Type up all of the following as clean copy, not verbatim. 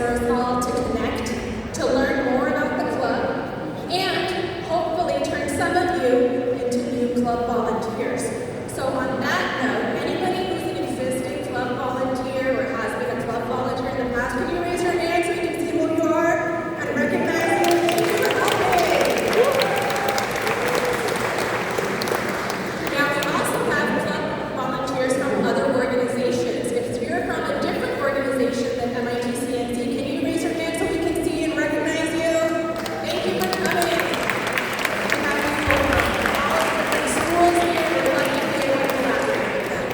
for us all to connect, to learn more about the club, and hopefully turn some of you into new club volunteers. So on that note, anybody who's an existing club volunteer or has been a club volunteer in the past, can you raise your hand so we can see who you are and recognize you? Thank you for coming. Now we also have club volunteers from other organizations. If you're from a different organization than MIT CNC, can you raise your hand so we can see and recognize you? Thank you for coming. We have people from all different schools here. We're lucky to be able to collaborate with them.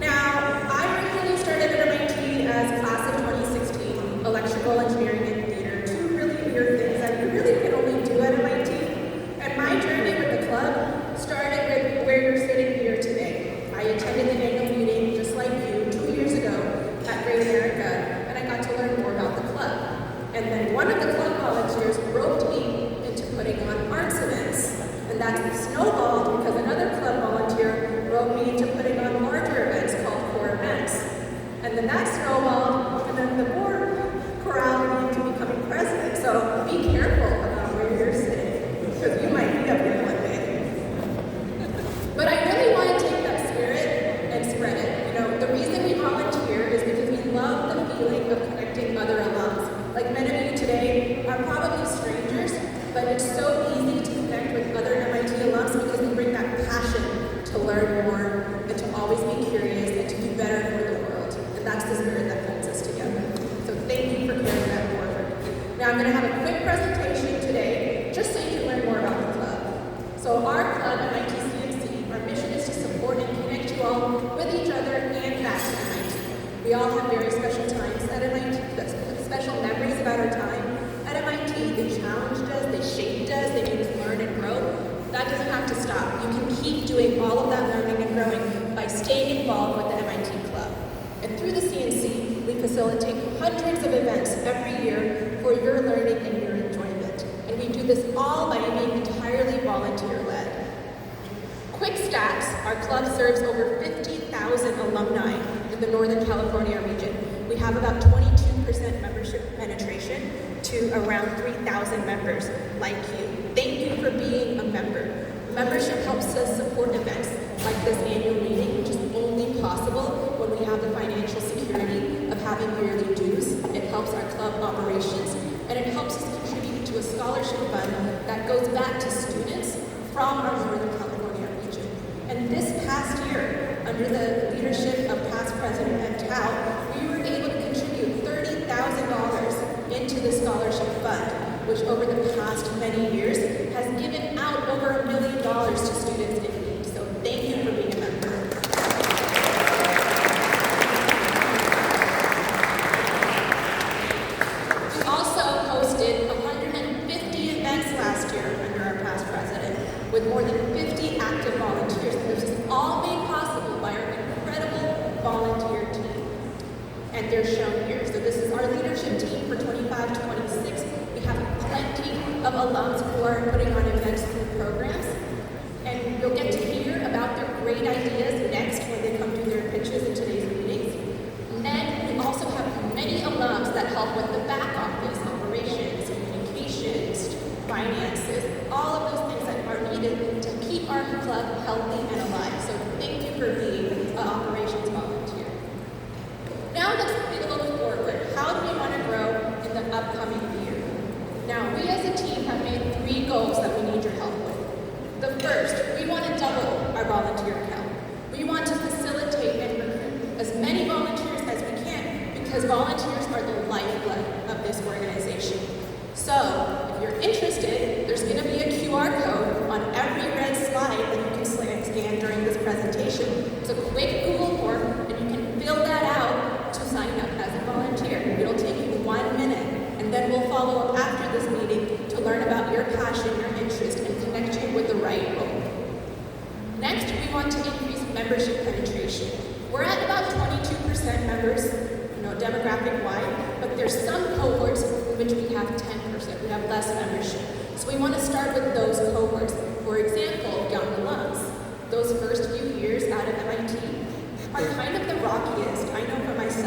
Now, I originally started at MIT as class of 2016, electrical engineering and theater, two really weird things that you really can only do at MIT. And my journey with the club started with where you're sitting here today. I attended the annual meeting just like you 2 years ago at Great America, and I got to learn more about the club. And then one of the club volunteers roped me into putting on arts events. And that snowballed because another club volunteer roped me into putting on larger events called core events. And then that snowballed, and then the board corralled me into becoming president. So be careful about where you're sitting, because you might be up here one day. But I really want to take that spirit and spread it. You know, the reason we volunteer is because we love the feeling of connecting other alums. Like many of you today are probably strangers, but it's so easy to connect with other MIT alums because we bring that passion to learn more and to always be curious and to do better for the world. And that's the spirit that holds us together. So thank you for carrying that forward. Now I'm going to have a quick presentation today just so you can learn more about the club. So our club, MIT CNC, our mission is to support and connect you all with each other and back to MIT. We all have very special times at MIT, special memories about our time at MIT. They challenged us, they shaped us, they made us learn and grow. That doesn't have to stop. You can keep doing all of that learning and growing by staying involved with the MIT Club. And through the CNC, we facilitate hundreds of events every year for your learning and your enjoyment. And we do this all by being entirely volunteer-led. Quick stats, our club serves over 50,000 alumni in the Northern California region. We have about 22% membership penetration to around 3,000 members like you. Thank you for being a member. Membership helps us support events like this annual meeting, which is only possible when we have the financial security of having yearly dues. It helps our club operations, and it helps us contribute to a scholarship fund that goes back to students from our Northern California region. And this past year, under the leadership of past President and Tao, we were able to contribute $30,000 into the scholarship fund, which over the past many years has given out over $1 million to students in need. So thank you for being a member. We also hosted 150 events last year under our past president, with more than 50 active volunteers. This is all made possible by our incredible volunteer team. And they're shown here. So this is our leadership team for 25 to 26. We have plenty of alums who are putting on events through programs. And you'll get to hear about their great ideas next when they come do their pitches in today's meetings. And then we also have many alums that help with the back office, operations, communications, finances, all of those things that are needed to keep our club healthy and alive. So thank you for being an operations volunteer. Now let's take a look forward. How do we want to grow in the upcoming year? Now, we as a team have made 3 goals that we need your help with. The first, we want to double our volunteer count. We want to facilitate and recruit as many volunteers as we can because volunteers are the lifeblood of this organization. So, if you're interested, there's going to be a QR code on every red slide that you can scan during this presentation. It's a quick Google form, and you can fill that out to sign up as a volunteer. It'll take you 1 minute. And then we'll follow up after this meeting to learn about your passion, your interest, and connect you with the right role. Next, we want to increase membership penetration. We're at about 22% members, demographic-wide, but there's some cohorts in which we have 10%. We have less membership. So we want to start with those cohorts. For example, young alums. Those first few years out of MIT are kind of the rockiest. I know for myself.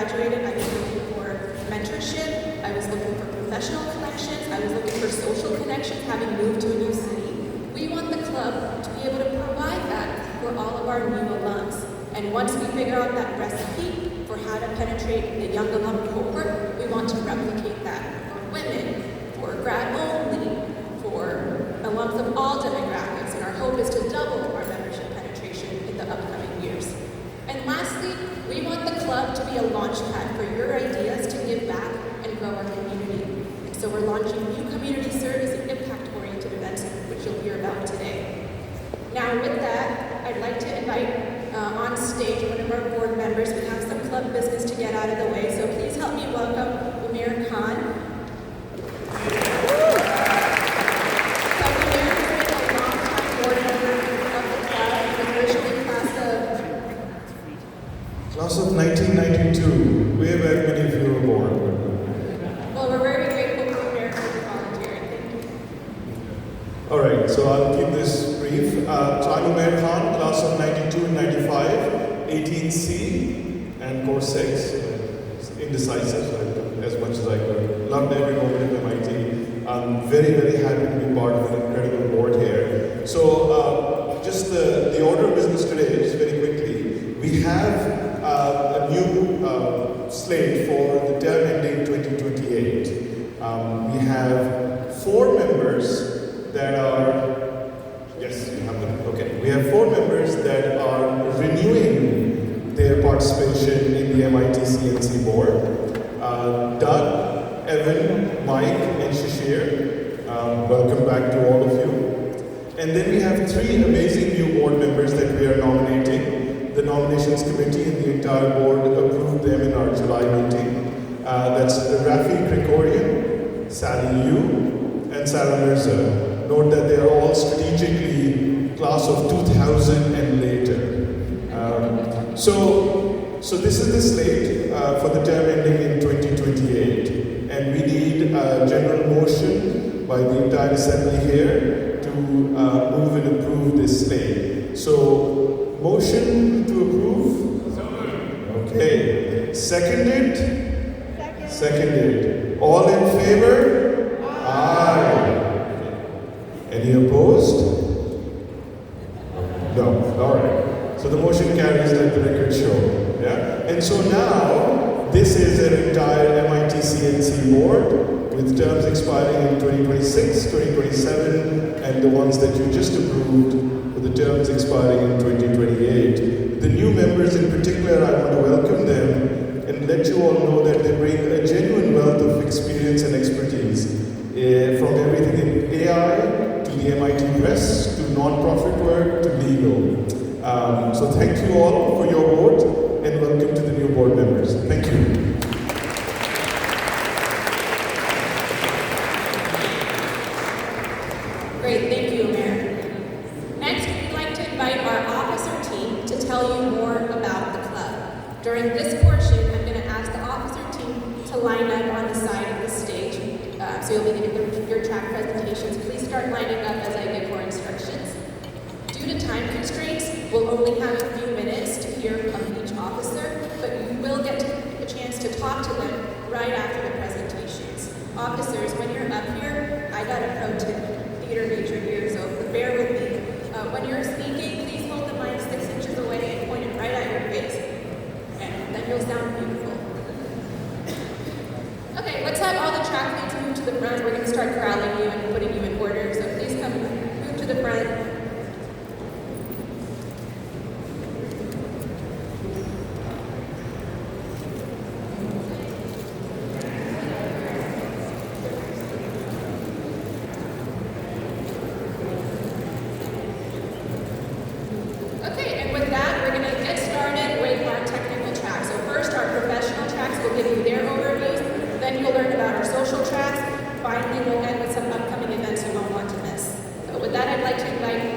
graduated, I was looking for mentorship, I was looking for professional connections, I was looking for social connections, having moved to a new city. We want the club to be able to provide that for all of our new alums. And once we figure out that recipe for how to penetrate the young alum cohort, we want to replicate that for women, for grad only, for alums of all demographics. And our hope is to double our membership penetration in the upcoming years. And lastly, we want the club to be a launch pad for your ideas to give back and grow our community. And so we're launching new community service and impact-oriented events, which you'll hear about today. Now with that, I'd like to invite on stage one of our board members. We have some club business to get out of the way, so please help me welcome Umair Khan. So Umair has been a long-time board member of the club, and originally Class of 1992. Way back many of you were born. Well, we're very grateful for Umair for volunteering. Thank you. All right, so I'll keep this brief. So I'm Umair Khan, class of 92 and 95, 18C, and course 6. Indecisive, so I took as much as I could. Loved every moment of MIT. I'm very, very happy to be part of an incredible board here. So, just the order of business today, just very quickly. We have a new slate for the term ending 2028. We have 4 members that are, yes, you have them, okay. We have 4 members that are renewing their participation in the MIT CNC board. Doug, Evan, Mike, and Shishir, welcome back to all of you. And then we have 3 amazing new board members that we are nominating. The nominations committee and the entire board approved them in our July meeting. That's Rafi Krikorian, Sally Yu, and Sarah Mirza. Note that they are all strategically class of 2000 and later. So this is the slate for the term ending in 2028. And we need a general motion by the entire assembly here to move and approve this slate. So, motion to approve? Okay. Seconded? Seconded. All in favor? Aye. Any opposed? No. All right. So the motion carries, let the record show. Yeah. And so now, this is an entire MIT CNC board with terms expiring in 2026, 2027, and the ones that you just approved with the terms expiring in 2028. The new members in particular, I want to welcome them and let you all know that they bring a genuine wealth of experience and expertise from everything in AI to the MIT Press to non-profit work to legal. So thank you all for your vote and welcome to the new board members. Thank you. Great, thank you, Umair. Next, we'd like to invite our officer team to tell you more about the club. During this portion, I'm going to ask the officer team to line up on the side of the stage. So you'll be getting your track presentations. Please start lining up as I give more instructions. Due to time constraints, we'll only have a few minutes to hear from each officer, but you will get a chance to talk to them right after the presentations. Officers, when you're up here, I got a pro tip, theater major here, so bear with me. When you're speaking, please hold the mic 6 inches away and point it right at your face, and then you'll sound beautiful. Okay, let's have all the track leads move to the front. We're going to start corralling you and putting you in order, so please come move to the front. Finally, we'll end with some upcoming events you won't want to miss. So with that, I'd like to invite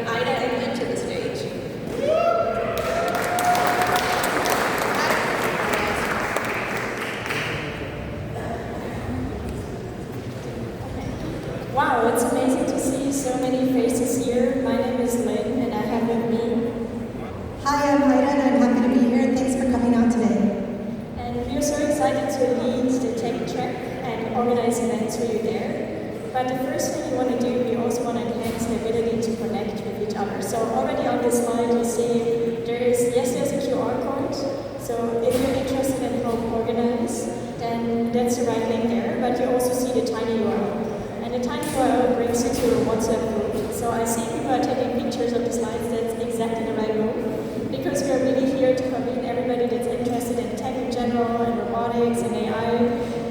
to lead the tech track and organize events for you there. But the first thing you want to do, we also want to enhance the ability to connect with each other. So already on this slide, you see there's a QR code. So if you're interested in help organize, then that's the right link there. But you also see the tiny URL. And the tiny URL brings you to a WhatsApp group. So I see people are taking pictures of the slides. That's exactly the right move. Because we are really here to convene everybody that's interested in tech in general, and robotics and AI,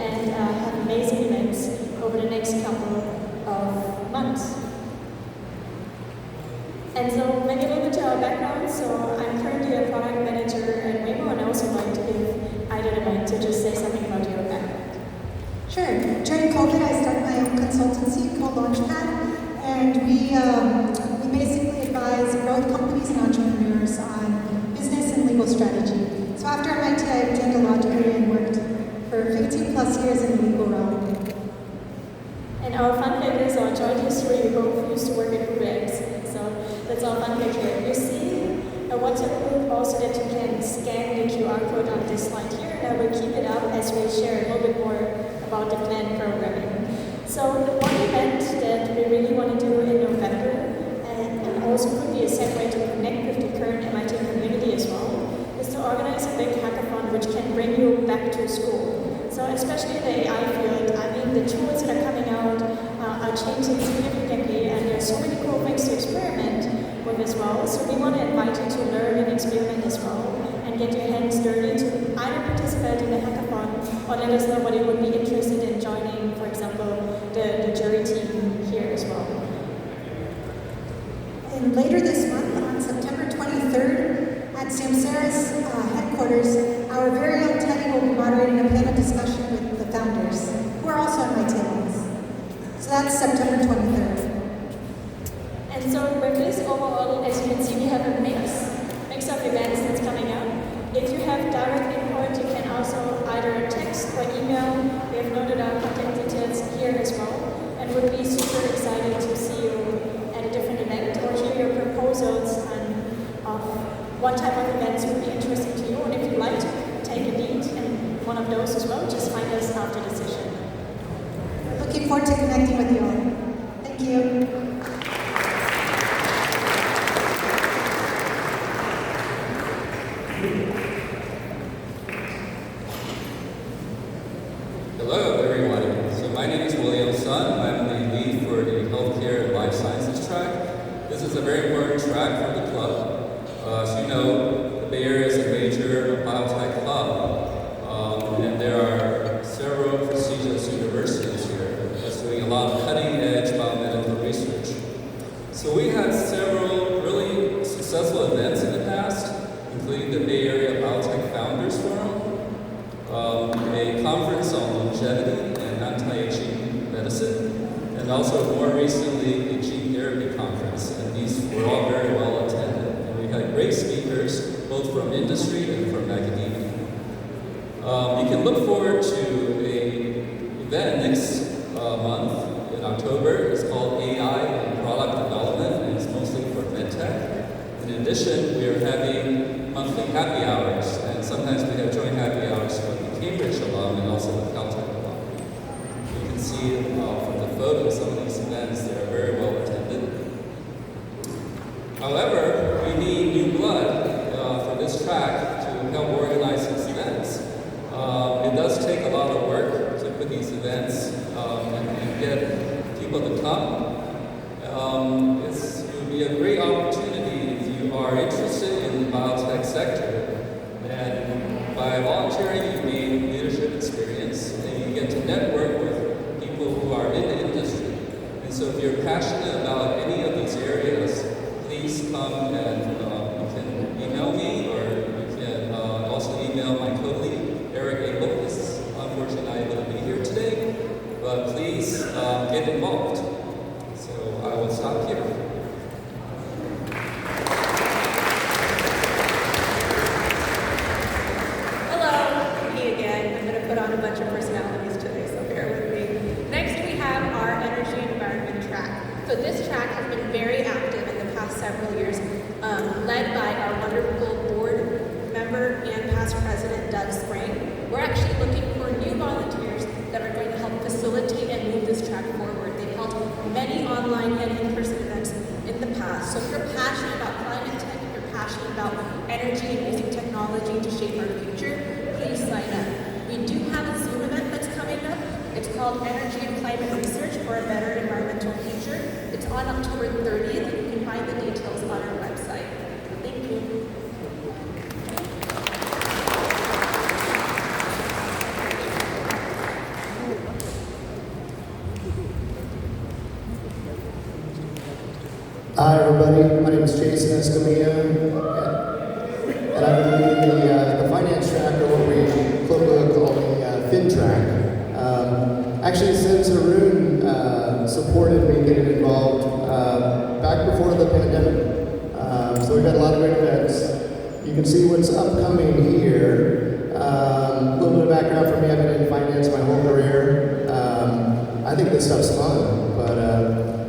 and have amazing events over the next couple of months. And so maybe a little bit to our background. So I'm currently a product manager at Waymo, and I also like to give Ida the mic to just say something about your background. Sure. During COVID, I started my own consultancy called Launchpad, and we basically advise growth companies and entrepreneurs on business and legal strategy. So after MIT, I obtained a law degree and worked for 15 plus years in the legal realm. And our fun fact is our joint history, we both used to work at UberX. So that's our fun fact here. You see a WhatsApp group also that you can scan the QR code on this slide here, and I will keep it up as we share a little bit more about the planned programming. So one event that we really want to do in November, and also could be a segue to connect with the current MIT community as well, is to organize a big hackathon which can bring you back to school. So especially in the AI field, I mean, the tools that are coming out are changing significantly, and there's so many cool things to experiment with as well. So we want to invite you to learn and experiment as well, and get your hands dirty to either participate in the hackathon or let us know what you would be interested in joining, for example, the jury team here as well. And later this month, on September 23rd, at Samsara's headquarters, our very own Teddy will be moderating a panel discussion with the founders, who are also MIT alums. So that's September 23rd. And so with this overall, as you can see, we have a mix of events that's coming up. If you have direct input, you can also either text or email. We have noted our contact details here as well, and would be super excited to see you at a different event or hear your proposals on what type of events would be interesting to you. And if you'd like to take a lead in one of those as well, just find us after the session. Looking forward to connecting with you all. Thank you. Hello, everyone. So my name is William Sun. I'm the lead for the Healthcare and Life Sciences track. This is a very important track for the club. As you know, the Bay Area is a major biotech hub, and there are several prestigious universities here that's doing a lot of cutting-edge biomedical research. So we had several really successful events in the past, including the Bay Area Biotech Founders Forum, a conference on longevity and anti-aging medicine, and also more recently a gene therapy conference. And these were all very well attended. And we had great speakers, both from industry and from academia. You can look forward to an event next month in October. It's called AI and Product Development, and it's mostly for medtech. In addition, we are having monthly happy hours, and sometimes we have joint happy hours with the Cambridge alum and also the Caltech alum. You can see from the photos some of these events, they are very well attended. However, we need new blood for this track to help organize these events. It does take a lot of work to put these events and get people to come. It would be a great opportunity if you are interested in the biotech sector. And by volunteering, you gain leadership experience, and you get to network with people who are in the industry. And so if you're passionate about any of these areas, please come and you can email me, or you can also email my co-lead, Eric Abel. He's unfortunately not able to be here today, but please get involved. So I will stop here. Hello, me again. I'm going to put on a bunch of personalities today, so bear with me. Next, we have our energy environment track. So this track has been very active in the past several years, led passionate about energy and using technology to shape our future, please sign up. We do have a Zoom event that's coming up. It's called Energy and Climate Research for a Better Environmental Future. It's on October 30th, and you can find the details on our website. Thank you. Hi everybody, my name is Jason Escamilla, and I'm leading the finance track, or what we colloquially call the fin track. Actually, since Arun supported me getting involved back before the pandemic, so we've got a lot of great events. You can see what's upcoming here. A little bit of background for me, I've been in finance my whole career. I think this stuff's fun, but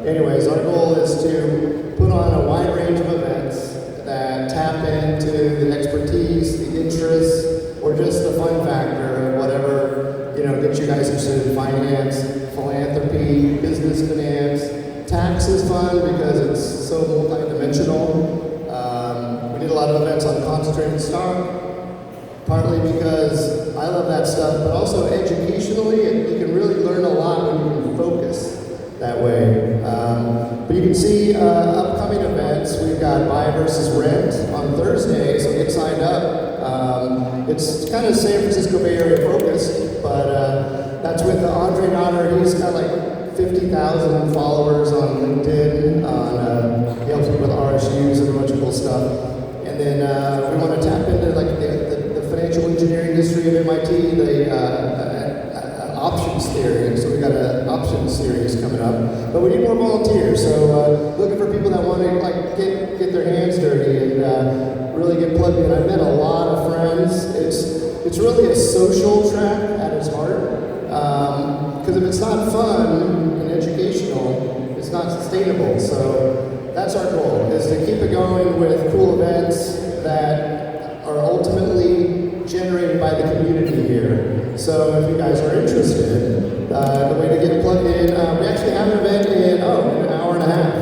anyways, our goal is to put on a wide range of events that tap into the expertise, the interests, or just the fun factor of whatever, gets you guys interested in finance, philanthropy, business finance. Tax is fun because it's so multidimensional. We did a lot of events on concentrated stock, partly because I love that stuff, but also educationally, you can really learn a lot when you can focus that way. But you can see upcoming events. We've got Buy versus Rent on Thursday, so get signed up. It's kind of San Francisco Bay Area focused, but that's with Andre Nodder. He's got like 50,000 followers on LinkedIn. He helps me with RSUs and a bunch of cool stuff. And then we want to tap into like the financial engineering history of MIT, the options theory. So we got an options series coming up, but we need more volunteers. So looking for people that want to like get their hands dirty and really get plugged in. I've met a lot of friends. It's really a social track at its heart. Because if it's not fun and educational, it's not sustainable. So that's our goal: is to keep it going with cool events that are ultimately generated by the community here. So if you guys are interested, the way to get plugged in, we actually have an event in an hour and a half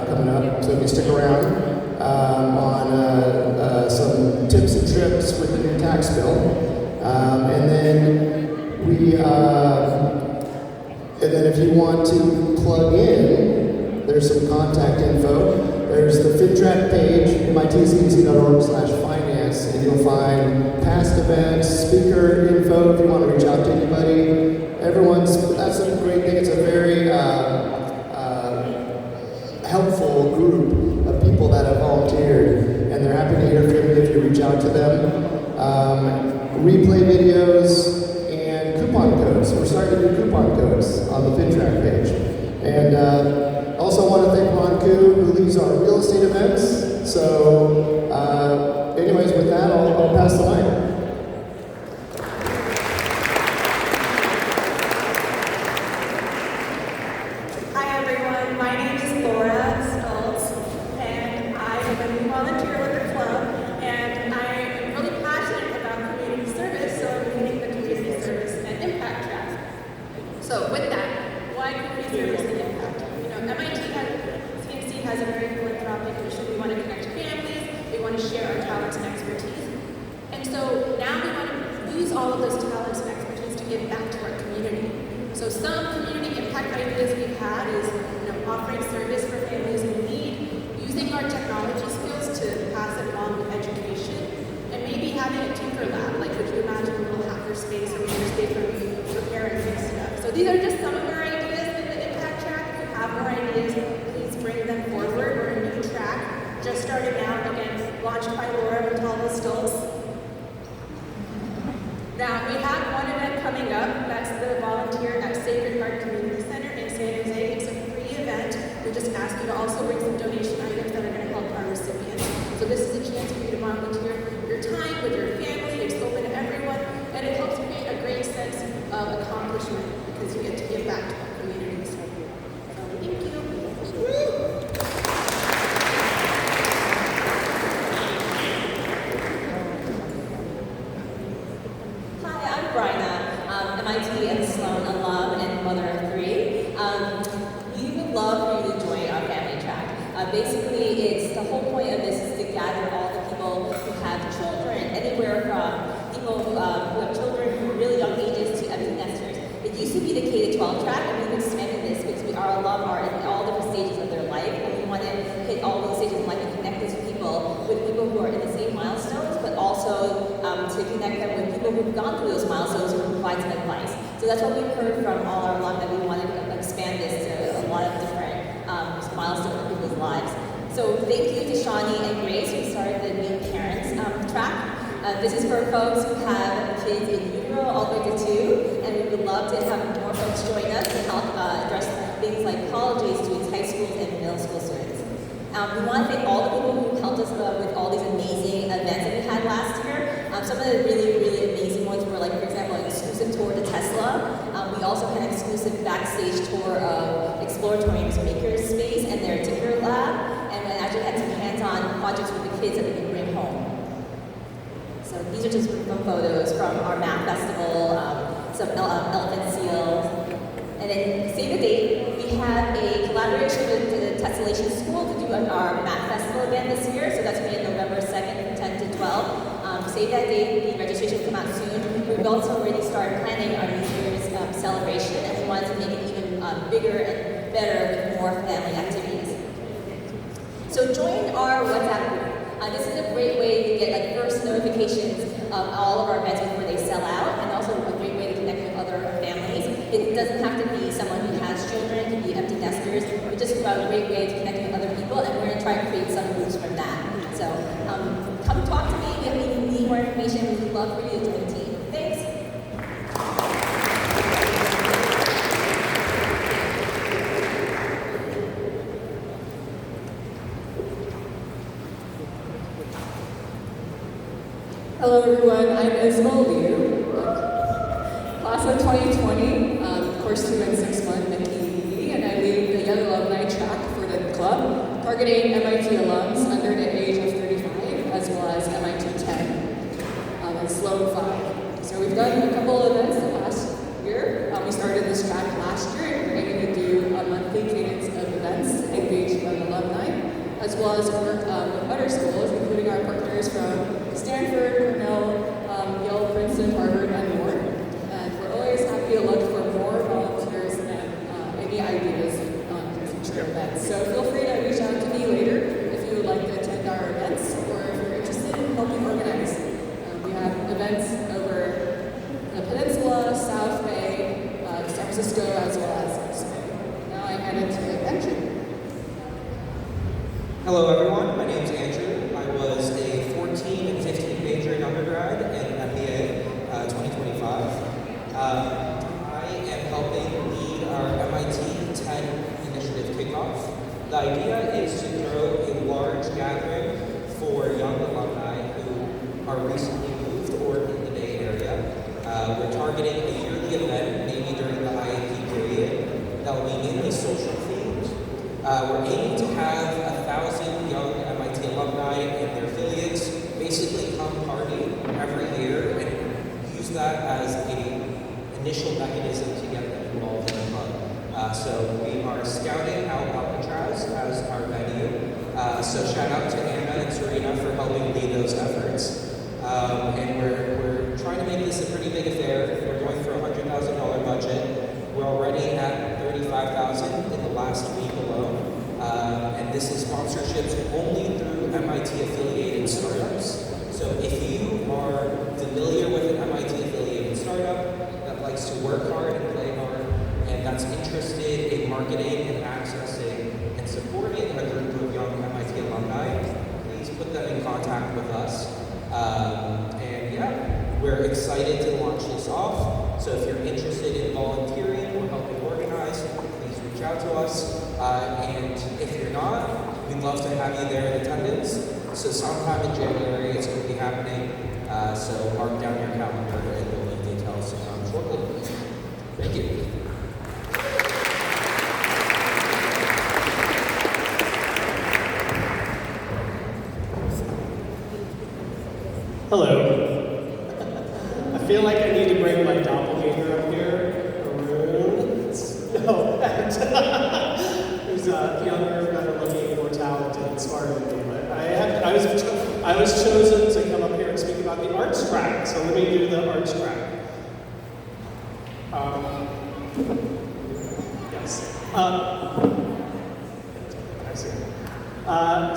coming up. So if you stick around on some tips and trips with the new tax bill, and then if you want to plug in, there's some contact info. There's the FinTrack page, mitcnc.org/finance, and you'll find past events, speaker info if you want to reach out to anybody. That's a great thing. It's a very helpful group of people that have volunteered, and they're happy to hear from you if you reach out to them. Replay videos and coupon codes. We're starting to do coupon codes on the FinTrack page. And also want to thank Ron Koo, who leads our real estate events. So anyways, with that, I'll pass the mic. Hi everyone, my name is Laura Stoltz, and I am a new volunteer with the club, and I am really passionate about community service, so I'm leading the community service and impact track. So with that, why community service and impact? MIT CNC has a very philanthropic mission. We want to connect families, we want to share our talents and expertise, and so now we want to use all of those talents and expertise to give back to our community. So some community impact ideas we've had is offering service for families in need, using our technology skills to pass it along with education, and maybe having a tinker lab. Like, could you imagine a little hacker space or maker space where we prepare and fix stuff? So these are just some of our ideas in the impact track. If you have more ideas, please bring them forward. We're a new track, just starting out, again, launched by Laura Stoltz. Now, we have one event coming up. That's the Volunteer at Sacred Heart Community Center in San Jose. It's a free event. We just ask you to also bring some donation items that are going to help our recipients. So this is a chance for you to volunteer your time with your family. It's open to everyone, and it helps create a great sense of accomplishment because you get to give back to our communities. So thank you. MIT and Sloan alum and mother of three. We would love for you to join our family track. Basically, the whole point of this is to gather all the have children, anywhere from people who have children who are really young ages to empty nesters. It used to be the K-12 track, and we've expanded this because our alum are in all different stages of their life, and we want to hit all those stages in life and connect these people with people who are in the same milestones, but also to connect them with people who've gone through those milestones and provide some advice. So that's what we've heard from all our alum, that we want to expand this to a lot of different milestones in people's lives. So thank you to Shawnee and Grace who started the New Parents track. This is for folks who have kids in utero all the way to 2, and we would love to have more folks join us to help address things like college age students, high schools, and middle school students. We want to thank all the people who helped us with all these amazing events that we had last year. Some of the really, really amazing ones were, like, for example, an exclusive tour to Tesla. We also had an exclusive backstage tour of Exploratorium's Makerspace and their Tinker Lab, and we actually had some hands-on projects with the kids that we could bring home. So these are just some photos from our math festival, some elephant seals. And then save the date, we have a collaboration with the Tessellation School to do our math festival event this year. So that's going to be November 2nd from 10 to 12. Save that date, the registration will come out soon. We've also already started planning our New Year's celebration, and we wanted to make it even bigger and better with more family activities. So join our WhatsApp group. This is a great way to get first notifications of all of our events before they sell out, and also a great way to connect with other families. It doesn't have to be someone who has children, it can be empty nesters. It's just a great way to connect with other people, and we're going to try and create some groups from that. So come talk to me if you need more information. We would love for you to join the team. Thanks. Hello everyone, I'm Isabel Liu, class of 2020, course 2 and 6 month at KDE, and I lead the Young Alumni track for the club, targeting MIT alums under the age of 35, as well as MIT 10 and Sloan 5. So we've done a couple of events the last year. We started this track last year, and we're aiming to do a monthly cadence of events to engage young alumni, as well as work with other schools, including our partners from Stanford, Cornell, Yale, Princeton, Harvard, and more. And we're always happy to look for more volunteers and any ideas on future events. So feel free to reach out to me later if you would like to attend our events, or if you're interested in helping organize. We have events over the Peninsula, South Bay, San Francisco, as well as East Bay. Now I hand it to Andrew. Hello everyone, my name is Andrew. I was a 14 and 15 major in undergrad and MBA 2025. I am helping lead our MIT 10 initiative kickoff. The idea is to throw a large gathering for young alumni who are recently moved or in the Bay Area. We're targeting a yearly event, maybe during the IAP period, that will be mainly social themed. We're aiming to have 1,000 young MIT alumni and their affiliates basically come party every year and use that as an initial mechanism to get them involved in the club. So we are scouting out Alcatraz as our venue. So shout out to Anna and Serena for helping lead those efforts. And we're trying to make this a pretty big affair. We're going for a $100,000 budget. We're already at $35,000 in the last week alone. And this is sponsorships only through MIT affiliated startups. So if you are familiar with an MIT affiliated startup that likes to work hard and play hard, and that's interested in marketing and accessing and supporting a group of young MIT alumni, please put them in contact with us. And yeah, we're excited to launch this off. So if you're interested in volunteering or helping organize, please reach out to us. And if you're not, we'd love to have you there in attendance. So sometime in January it's going to be happening. So mark down your calendar and we'll leave details shortly. Thank you. Hello. I feel like I need to bring my doppelganger up here. Arun. No, who's younger, better looking, more talented, smarter than me. But I was chosen to come on the arts track. So let me do the arts track. Yes.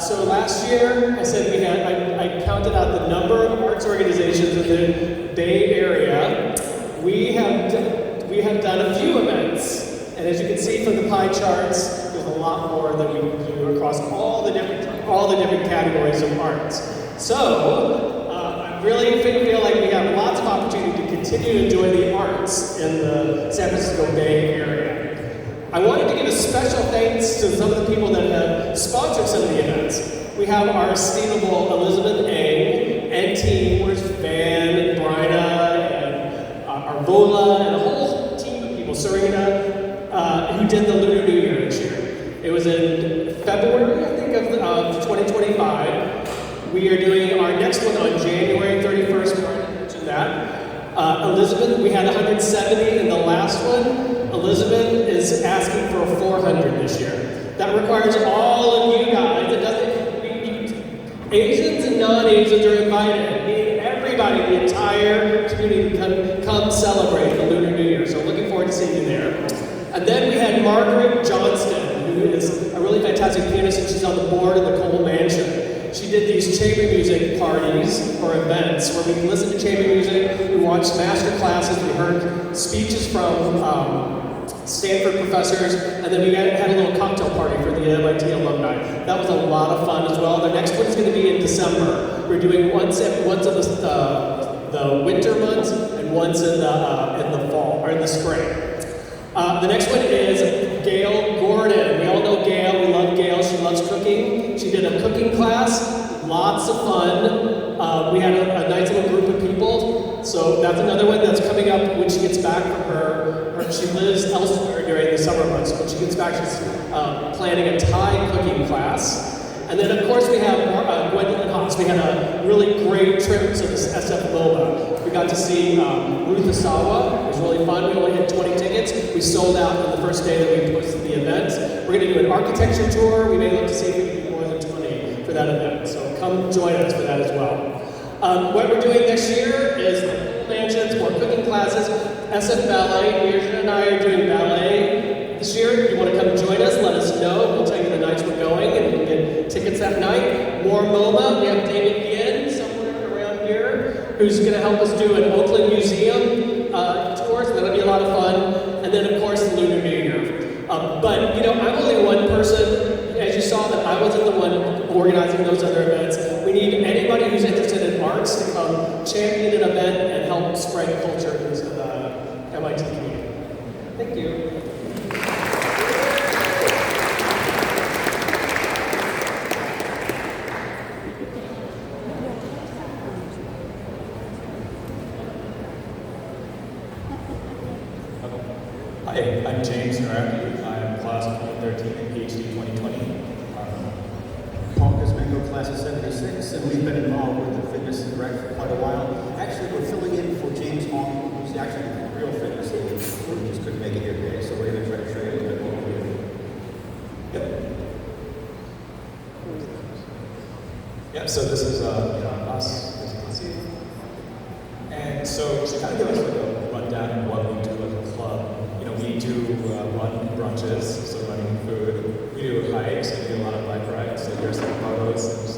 So last year, I said I counted out the number of arts organizations in the Bay Area. We have done a few events, and as you can see from the pie charts, there's a lot more that we do across all the different categories of arts. So I really feel like we have lots of opportunity to continue to enjoy the arts in the San Francisco Bay Area. I wanted to give a special thanks to some of the people that have sponsored some of the events. We have our estimable Elizabeth Ang and team, where's Van and Bryna and Arvola and a whole team of people, Serena, who did the Lunar New Year this year. It was in February, I think, of 2025. We are doing our next one on January 31st. Bryna mentioned that. Elizabeth, we had 170 in the last one. Elizabeth is asking for 400 this year. That requires all of you guys. It doesn't. Asians and non-Asians are invited. Everybody, the entire community, come celebrate the Lunar New Year. So looking forward to seeing you there. And then we had Margaret Johnston, who is a really fantastic pianist, and she's on the board of the Cole Mansion. She did these chamber music parties or events where we listened to chamber music, we watched master classes, we heard speeches from Stanford professors, and then we had a little cocktail party for the MIT alumni. That was a lot of fun as well. The next one is going to be in December. We're doing once in the winter months and once in the fall or in the spring. The next one is Gail Gordon. We all know Gail. We love Gail. She loves cooking. She did a cooking class. Lots of fun. We had a nice little group of people. So that's another one that's coming up when she gets back from her she lives elsewhere during the summer months. When she gets back, she's planning a Thai cooking class. And then, of course, we have Gwendolyn Haas. We had a really great trip to this SF MOBA. We got to see Ruth Asawa. It was really fun. We only had 20 tickets. We sold out on the first day that we posted the event. We're going to do an architecture tour. We may look to see if we can do more than 20 for that event. So come join us for that as well. What we're doing next year is mansions, more cooking classes, SF Ballet. Mirjana and I are doing ballet this year. If you want to come join us, let us know. We'll tell you the nights we're going, and you can get tickets that night. More MoMA. We have David Yin somewhere around here who's going to help us do an Oakland Museum tour, so that'll be a lot of fun. And then, of course, the Lunar New Year. But, you know, I'm only one person. As you saw, that I wasn't the one organizing those other events. We need anybody who's interested in arts to come champion an event and help spread culture into the MIT community. Thank you. Hi, I'm James Naraki. I'm class of 2013 and PhD 2020. Paul Kuzmenko, class of 76, and we've been involved with the fitness and rec for quite a while. Actually, we're filling in for James Hong, who's actually a real fitness agent, who just couldn't make it here today, so we're going to try to show you a little bit more here. Yep. Yep, so this is us, as you can see. And so to kind of give us a rundown of what we do as a club, we do run brunches, so running food. We do hikes, we do a lot of bike rides, so here's some photos,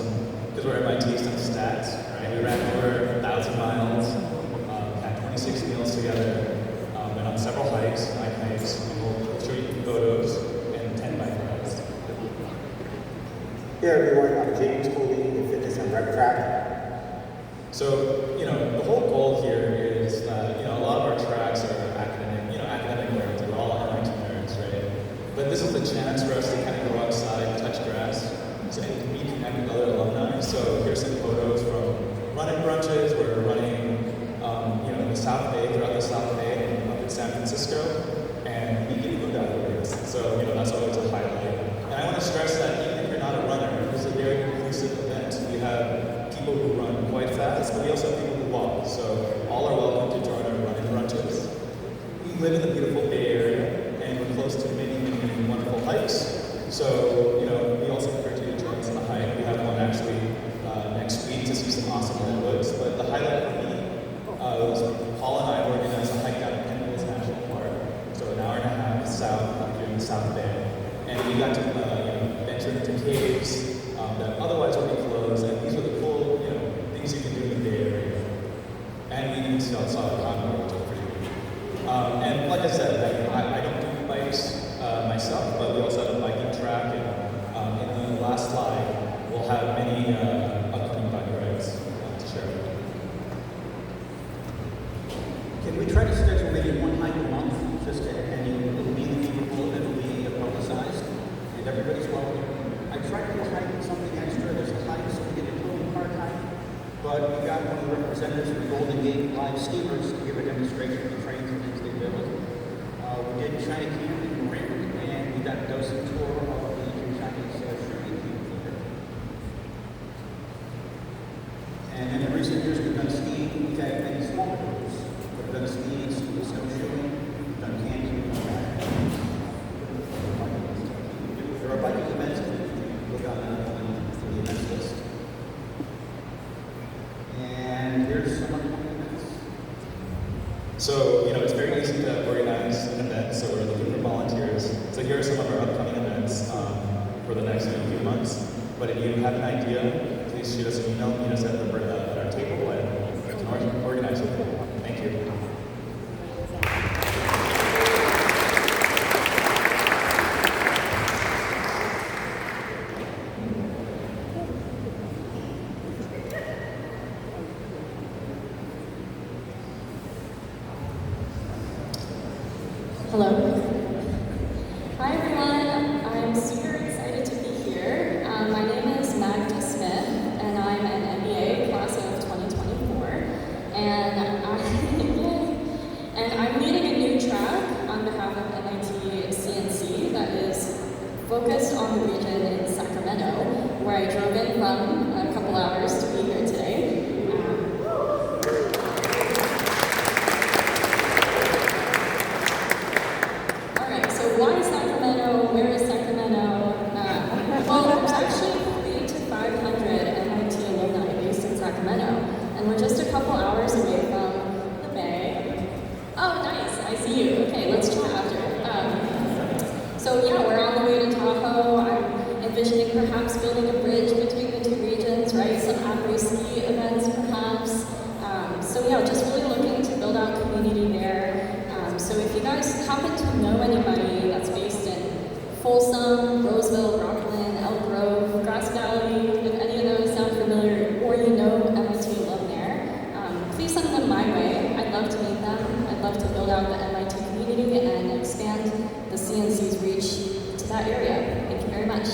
because we're MIT, some stats, right? We ran over 1,000 miles, had 26 meals together, went on several hikes, 9 hikes. We'll show you photos and 10 bike rides. Hey everyone, I'm James Coley, the Fitness and Rec Track. So, the whole goal here is that, a lot of our tracks are academic nerds, we're all MIT nerds, right? But this is a chance for us to kind of go outside, touch grass, so and reconnect with other alumni. So here's some photos from running brunches. We're running, in the South Bay, throughout the South Bay, and up in San Francisco, and we eat food afterwards. So that's always a highlight. And I want to stress that even if you're not a runner, this is a very inclusive event. We have people who run quite fast, but we also have people who walk. So all are welcome to join our running brunches. We live in the beautiful Bay Area, and we're close to many, many wonderful hikes. So, we also encourage you to join us on the hike. We have one actually next week to see some awesome redwoods. But the highlight we got to venture into caves that otherwise would be closed, and these were the cool things you can do in the Bay Area. And we even saw a convoy, which was pretty cool. And like I said, I don't do bikes myself, but we also have a biking track, and in the last slide, we'll have many upcoming bike rides to share with you. Can we try to schedule maybe one hike a month, and it'll be meaningful, it'll be publicized, and everybody's welcome. I tried to hike something extra. There's a hike, so we get a little park hike, but we got one of the representatives from the Golden Gate Live Steamers to give a demonstration of the trains and things they build. We did China Camp in Marin, and we got a docent tour of the ancient Chinese shooting camp theater. And in recent years, we've done skiing. We've had many smaller groups. We've done skiing, snowshoeing, we've done camping. There are biking events that you can look on the events list. And here's some upcoming events. So, it's very easy to organize an event, so we're looking for volunteers. So here are some of our upcoming events for the next few months. But if you have an idea, please shoot us an email, meet us at our table, and we can organize it. Thank you. Hello. Hi everyone. I'm super excited to be here. My name is Magda Smith, and I'm an MBA class of 2024. And I'm leading a new track on behalf of MIT CNC that is focused on the region in Sacramento, where I drove in from a couple hours to be here today. Why Sacramento? Where is Sacramento? Well, there's actually 300 to 500 MIT alumni based in Sacramento, and we're just a couple hours away from the Bay. Oh, nice! I see you. Okay, let's chat after. So yeah, we're on the way to Tahoe. I'm envisioning perhaps building a bridge between the two regions, right? Some après-ski events, perhaps. So yeah, just really looking to build out community there. So if you guys happen to know anybody that's based in Folsom, Roseville, Rockland, Elk Grove, Grass Valley, if any of those sound familiar, or you know MIT alum there, please send them my way. I'd love to meet them. I'd love to build out the MIT community and expand the CNC's reach to that area. Thank you very much.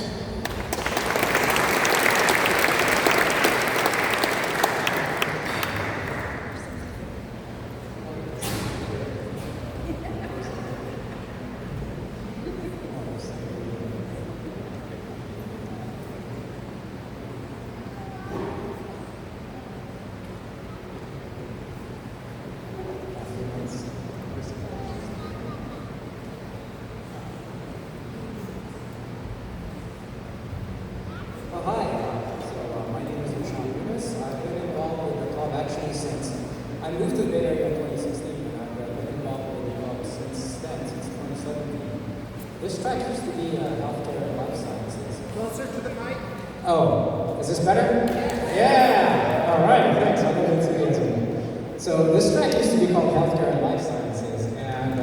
I moved to the Bay Area in 2016, and I've been involved with the club since then, since 2017. This track used to be healthcare and life sciences. Closer to the mic. Oh, is this better? Yeah! All right, thanks. I'll give it to you. So this track used to be called healthcare and life sciences, and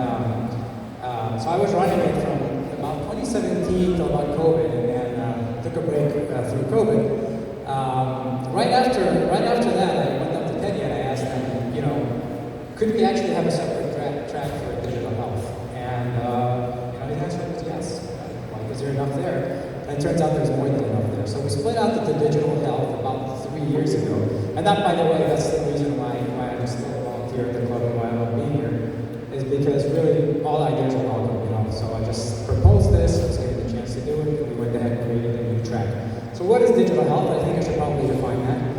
so I was running it from about 2017 to about COVID, and then took a break through COVID. Right after that, I went up to Teddy and I asked them, could we actually have a separate track for digital health? And the answer was yes. Like, is there enough there? And it turns out there's more than enough there. So we split out into digital health about 3 years ago. And that, by the way, that's the reason why I'm still volunteer at the club and why I love being here, is because really all ideas are welcome. So I just proposed this, I was given the chance to do it, and we went ahead and created a new track. So what is digital health? I think I should probably define that.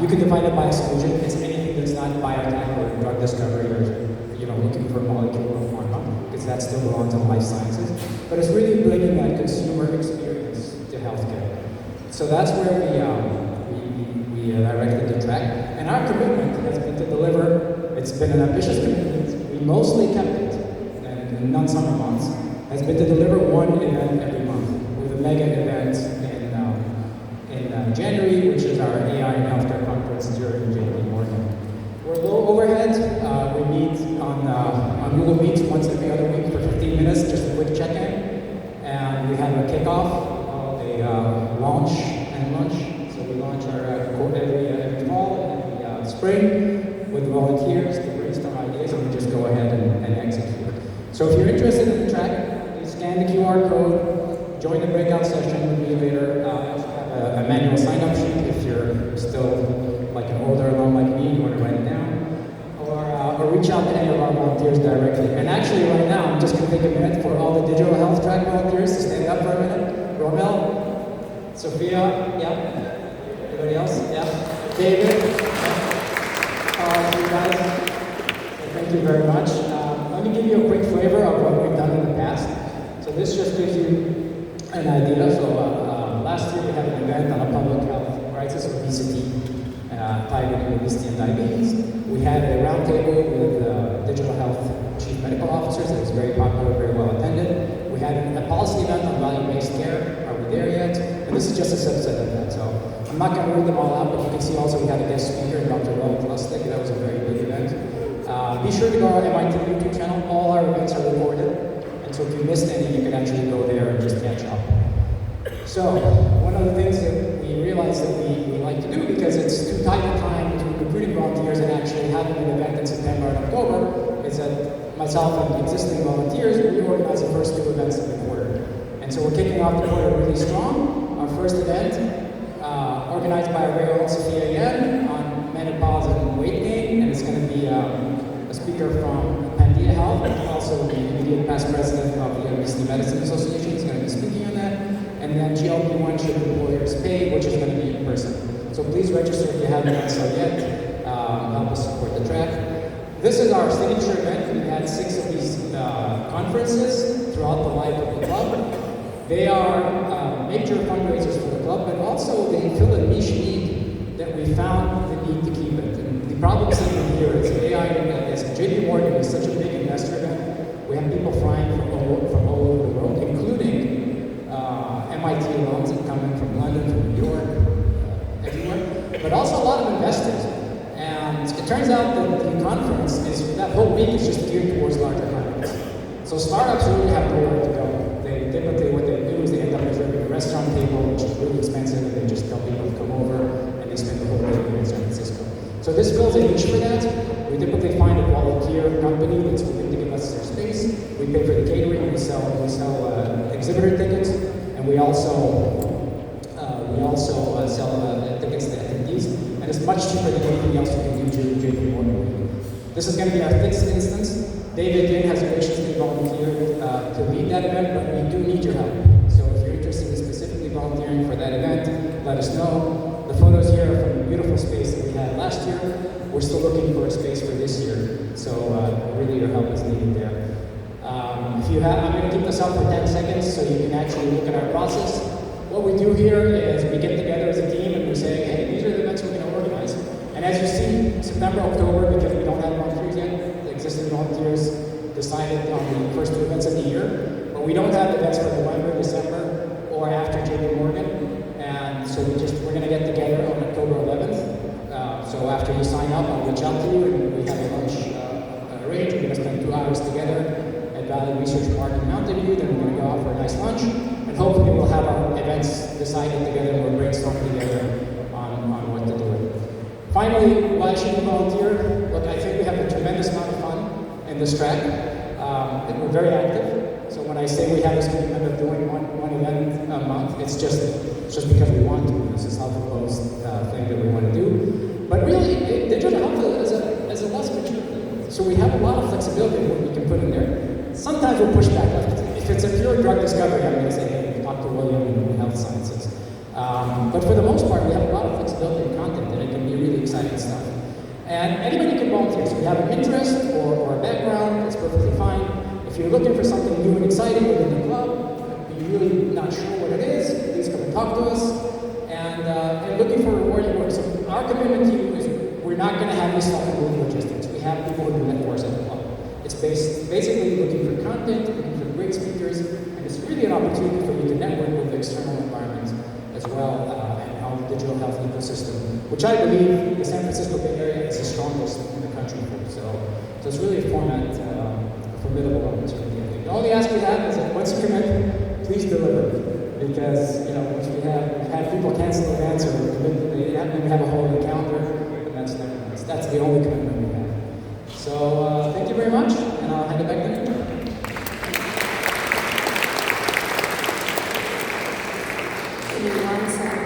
You can define it by exclusion. It's anything that's not biotech or drug discovery or looking for molecule or pharma, because that still belongs to life sciences. But it's really bringing that consumer experience to healthcare. So that's where we directed the track. And our commitment has been to deliver. It's been an ambitious commitment. We mostly kept it in non-summer months. has been to deliver one event every month with a mega event in January, which is our AI and Healthcare Conference here in JP Morgan. We're low overhead. We meet on Google Meet once every other week for 15 minutes, just a quick check-in. And we have a kickoff called a launch and lunch. So we launch our quote every fall and every spring with volunteers to brainstorm ideas, and we just go ahead and execute. So if you're interested in the track, please scan the QR code, join the breakout session with me later. I also have a manual sign-up sheet if you're still like an older alum like me, you want to write it down. Or reach out to any of our volunteers directly. And actually right now, I'm just going to take a minute for all the digital health track volunteers to stand up for a minute. Romel, Sophia, yeah. Anybody else? Yeah. David, you guys. So thank you very much. Let me give you a quick flavor of what we've done in the past. So this just gives you an idea. So last year we had an event on a public health crisis, obesity, tied with obesity and diabetes. We had a roundtable with digital health chief medical officers that was very popular, very well attended. We had a policy event on value-based care. Are we there yet? And this is just a subset of that. So I'm not going to read them all out, but you can see also we had a guest speaker, Dr. Roland Lustig. That was a very big event. Be sure to go on our MIT YouTube channel. All our events are recorded. And so if you missed any, you can actually go there and just catch up. So one of the things that we realized that we like to do, because it's too tight a time between recruiting volunteers and actually having an event in September and October, is that myself and existing volunteers, we organize the first two events of the quarter. And so we're kicking off the quarter really strong. Our first event, organized by our very own Sophia Yen on menopause and weight gain, and it's going to be a speaker from Pandia Health, also the immediate past president of the Obesity Medicine Association is going to be speaking on that. And then GLP-1 should employers pay, which is going to be in person. So please register if you haven't done so yet. Help us support the track. This is our signature event. We've had 6 of these conferences throughout the life of the club. They are major fundraisers for the club, but also they fill a niche need that we found the need to keep it. And the problem statement here is AI, as JP Morgan is such a big investor event, we have people flying from all over the world, including MIT alums that come in from London, from New York, everywhere, but also a lot of investors. And it turns out that the conference that whole week is just geared towards larger companies. So startups really have nowhere to go. They typically, what they do is they end up reserving a restaurant table, which is really expensive, and they just tell people to come over, and they spend the whole day in San Francisco. So this fills a niche for that. We typically find a volunteer company that's willing to give us their space. We pay for the catering, we sell exhibitor tickets, and we also sell tickets to attendees, and it's much cheaper than anything else you can do during JP Morgan. This is going to be our 6th instance. David again has graciously volunteered to lead that event, but we do need your help. So if you're interested in specifically volunteering for that event, let us know. The photos here are from the beautiful space that we had last year. We're still looking for a space for this year, so really your help is needed there. I'm going to keep this up for 10 seconds so you can actually look at our process. What we do here is we get together as a team and we say, hey, these are the events we're going to organize. And as you see, September, October, because we don't have volunteers yet, the existing volunteers decided on the first 2 events of the year. But we don't have events for November, December, or after JP Morgan. And so we're going to get together on October 11th. So after you sign up, I'll reach out to you and we have a lunch arranged. We're going to spend 2 hours together at Valley Research Park in Mountain View. Then we're going to go out for a nice lunch. And hopefully we'll have our events decided together and we'll brainstorm together on what to do. Finally, why should you volunteer? Look, I think we have a tremendous amount of fun in this track. And we're very active. So when I say we have this commitment of doing one event a month, it's just because we want to. This is a self-imposed thing that we want to do. But really, digital health is a less mature thing. So we have a lot of flexibility in what we can put in there. Sometimes we'll push back. If it's a pure drug discovery, I'm going to say, hey, talk to William in health sciences. But for the most part, we have a lot of flexibility in content, and it can be really exciting stuff. And anybody can volunteer. So if you have an interest or a background, that's perfectly fine. If you're looking for something new and exciting within the club, but you're really not sure what it is, please come and talk to us. And looking for rewarding work. So our commitment to you is we're not going to have this stuff in logistics. We have people who do that for us at the club. It's basically looking for content, looking for great speakers, and it's really an opportunity for you to network with the external environment as well, and our digital health ecosystem, which I believe the San Francisco Bay Area is the strongest in the country for. So it's really a formidable opportunity. The only ask we have is that once you commit, please deliver. Because once we've had people cancel events or commit, they have a hole in the calendar, and that's never nice. That's the only commitment we have. So thank you very much, and I'll hand it back to you. Give me 1 second.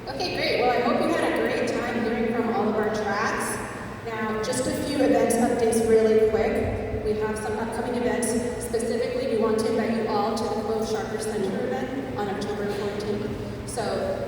Okay, great. Well, I hope you had a great time hearing from all of our tracks. Now, just a few events updates really quick. We have some upcoming events. Specifically, we want to invite you all to the Clove Sharper Center event on October 14th. So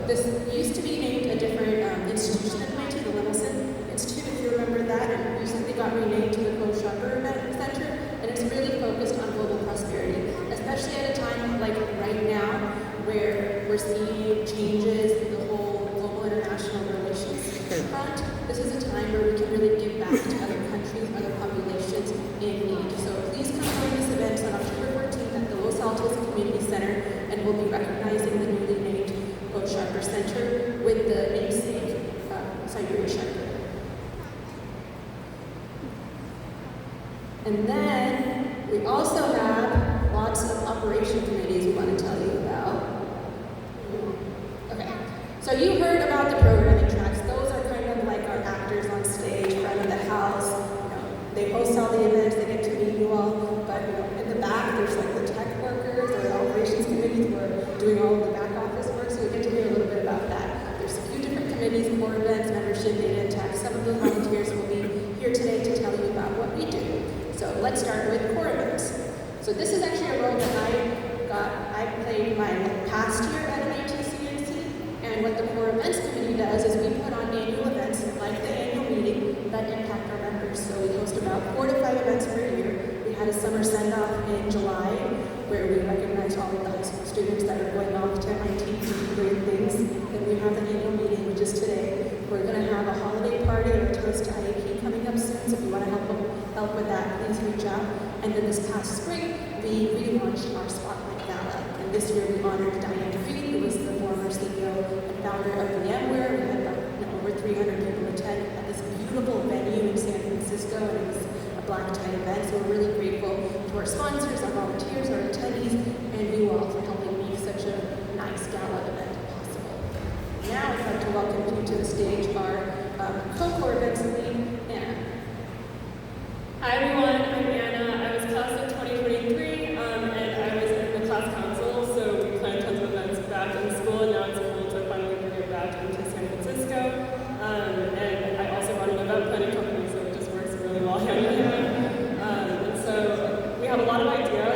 this used to be named a different institution at MIT, the Littleson Institute, if you remember that, and recently got renamed to the Clove Sharper Event Center, and it's really focused on global prosperity, especially at a time like right now, where we're seeing changes in the whole global international relations front. This is a time where we can really give back to other countries, other populations in need. So please come join this event on October 14th at the Los Altos Community Center, and we'll be recognizing the newly named Clove Sharper Center with the namesake Siberia Sharper. And then we also have lots of operation committees we want to tell you about. Okay, so you heard about the programming tracks. Those are kind of like our actors on stage, front of the house. They host all the events, they get to meet you all. But in the back, there's like the tech workers or the operations committees who are doing all of the back office work. So we get to hear a little bit about that. There's a few different committees, core events, membership, data, and tech. Some of those volunteers will be here today to tell you about what we do. So let's start with core events. So this is actually a role that I played my past year at MIT CNC, and what the core events committee does is we put on annual events like the annual meeting that impact our members. So we host about 4 to 5 events per year. We had a summer send-off in July where we recognized all of the high school students that are going off to MIT to do great things. Then we have the annual meeting, which is today. We're going to have a holiday party or a toast to IAP coming up soon, so if you want to help with that, please reach out. And then this past spring, we relaunched our Spotlight Gala. And this year we honored Diane Reed, who was the former CEO and founder of VMware. We had about over 300 people attend at this beautiful venue in San Francisco, and it was a black tie event. So we're really grateful to our sponsors, our volunteers, our attendees, and you all for helping make such a nice gala event possible. Now I'd like to welcome you to the stage our co-core events lead, Anna. Hi everyone, I'm Anna. I was class of 2023, and I was in the class council, so we planned tons of events back in school, and now it's cool to finally bring it back into San Francisco. And I also run an event planning company, so it just works really well hand in hand. And so we have a lot of ideas.